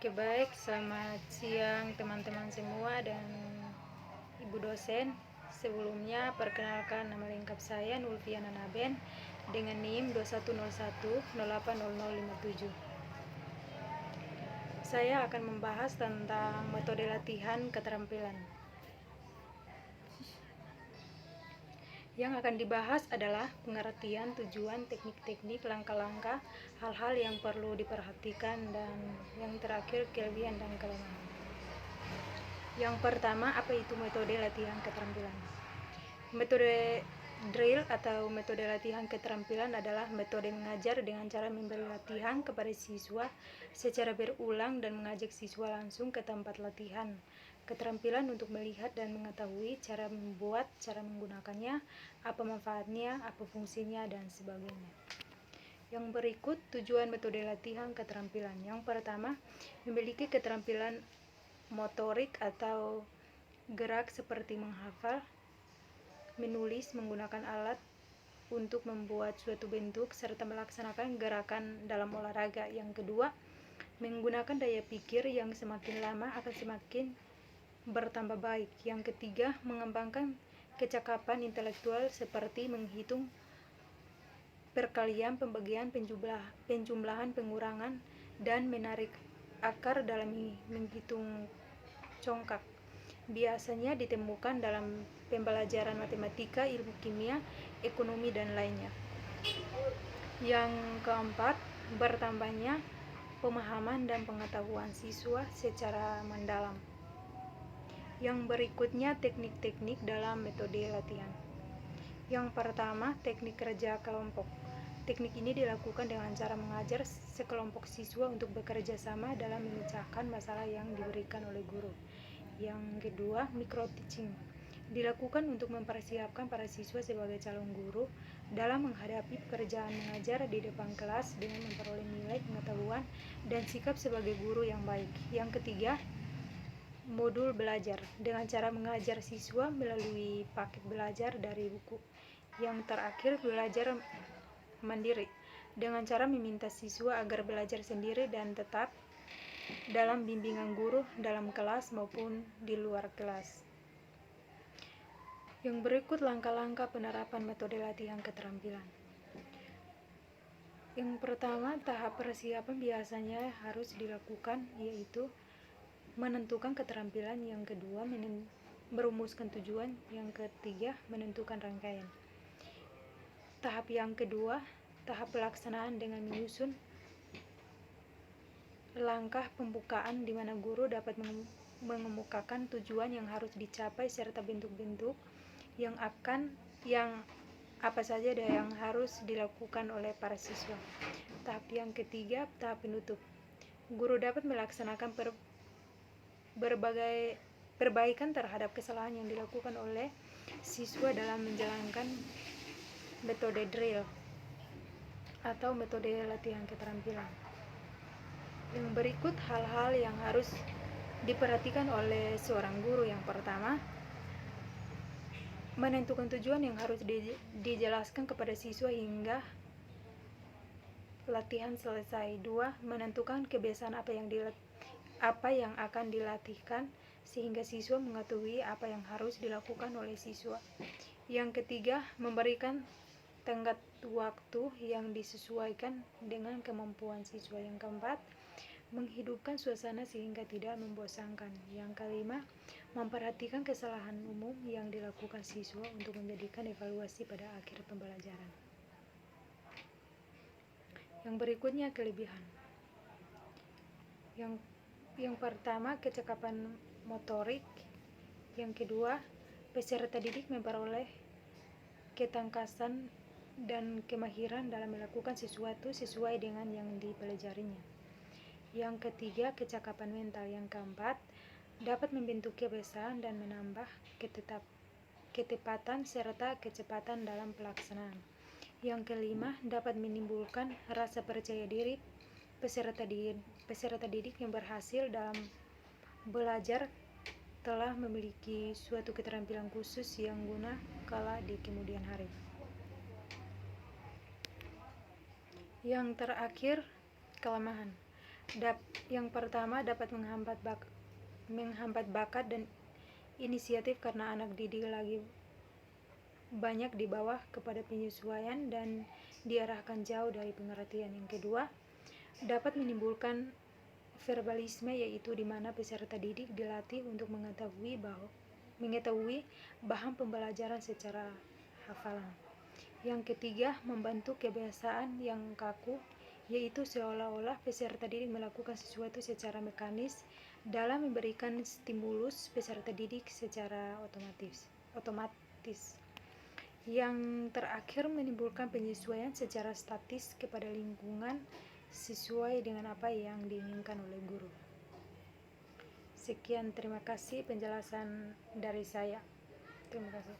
Oke, baik. Selamat siang teman-teman semua dan Ibu dosen. Sebelumnya, perkenalkan nama lengkap saya Nulfiana Naben dengan NIM 2101080057. Saya akan membahas tentang metode latihan keterampilan. Yang akan dibahas adalah pengertian, tujuan, teknik-teknik, langkah-langkah, hal-hal yang perlu diperhatikan, dan yang terakhir kelebihan dan kelemahan. Yang pertama, apa itu metode latihan keterampilan? Metode drill atau metode latihan keterampilan adalah metode mengajar dengan cara memberi latihan kepada siswa secara berulang dan mengajak siswa langsung ke tempat latihan. Keterampilan untuk melihat dan mengetahui cara membuat, cara menggunakannya, apa manfaatnya, apa fungsinya, dan sebagainya. Yang berikut tujuan metode latihan keterampilan. Yang pertama, memiliki keterampilan motorik atau gerak seperti menghafal, menulis, menggunakan alat untuk membuat suatu bentuk, serta melaksanakan gerakan dalam olahraga. Yang kedua, menggunakan daya pikir yang semakin lama akan semakin bertambah baik. Yang ketiga, mengembangkan kecakapan intelektual seperti menghitung perkalian, pembagian, penjumlahan, pengurangan, dan menarik akar dalam menghitung congkak. Biasanya ditemukan dalam pembelajaran matematika, ilmu kimia, ekonomi, dan lainnya. Yang keempat, bertambahnya pemahaman dan pengetahuan siswa secara mendalam. Yang berikutnya, teknik-teknik dalam metode latihan. Yang pertama, teknik kerja kelompok. Teknik ini dilakukan dengan cara mengajar sekelompok siswa untuk bekerja sama dalam memecahkan masalah yang diberikan oleh guru. Yang kedua, micro-teaching. Dilakukan untuk mempersiapkan para siswa sebagai calon guru dalam menghadapi pekerjaan mengajar di depan kelas dengan memperoleh nilai pengetahuan dan sikap sebagai guru yang baik. Yang ketiga, modul belajar dengan cara mengajar siswa melalui paket belajar dari buku. Yang terakhir, belajar mandiri dengan cara meminta siswa agar belajar sendiri dan tetap dalam bimbingan guru dalam kelas maupun di luar kelas. Yang berikut langkah-langkah penerapan metode latihan keterampilan. Yang pertama, tahap persiapan biasanya harus dilakukan, yaitu menentukan keterampilan. Yang kedua, merumuskan tujuan. Yang ketiga, menentukan rangkaian. Tahap yang kedua, tahap pelaksanaan dengan menyusun langkah pembukaan di mana guru dapat mengemukakan tujuan yang harus dicapai serta bentuk-bentuk yang apa saja yang harus dilakukan oleh para siswa. Tahap yang ketiga, tahap penutup. Guru dapat melaksanakan berbagai perbaikan terhadap kesalahan yang dilakukan oleh siswa dalam menjalankan metode drill atau metode latihan keterampilan. Yang berikut hal-hal yang harus diperhatikan oleh seorang guru. Yang pertama, menentukan tujuan yang harus dijelaskan kepada siswa hingga latihan selesai. 2. Menentukan kebiasaan apa yang akan dilatihkan sehingga siswa mengetahui apa yang harus dilakukan oleh siswa. Yang ketiga, memberikan tenggat waktu yang disesuaikan dengan kemampuan siswa. Yang keempat, menghidupkan suasana sehingga tidak membosankan. Yang kelima, memperhatikan kesalahan umum yang dilakukan siswa untuk menjadikan evaluasi pada akhir pembelajaran. Yang berikutnya, kelebihan. Yang pertama, kecakapan motorik. Yang kedua, peserta didik memperoleh ketangkasan dan kemahiran dalam melakukan sesuatu sesuai dengan yang dipelajarinya. Yang ketiga, kecakapan mental. Yang keempat, dapat membentuk kebiasaan dan menambah ketepatan serta kecepatan dalam pelaksanaan. Yang kelima, dapat menimbulkan rasa percaya diri peserta didik yang berhasil dalam belajar telah memiliki suatu keterampilan khusus yang guna kala di kemudian hari. Yang terakhir, kelemahan. Yang pertama, dapat menghambat bakat dan inisiatif karena anak didik lagi banyak di bawah kepada penyesuaian dan diarahkan jauh dari pengertian. Yang kedua, dapat menimbulkan verbalisme, yaitu di mana peserta didik dilatih untuk mengetahui bahan pembelajaran secara hafalan. Yang ketiga, membentuk kebiasaan yang kaku, yaitu seolah-olah peserta didik melakukan sesuatu secara mekanis dalam memberikan stimulus peserta didik secara otomatis. Yang terakhir, menimbulkan penyesuaian secara statis kepada lingkungan sesuai dengan apa yang diinginkan oleh guru. Sekian, terima kasih penjelasan dari saya. Terima kasih.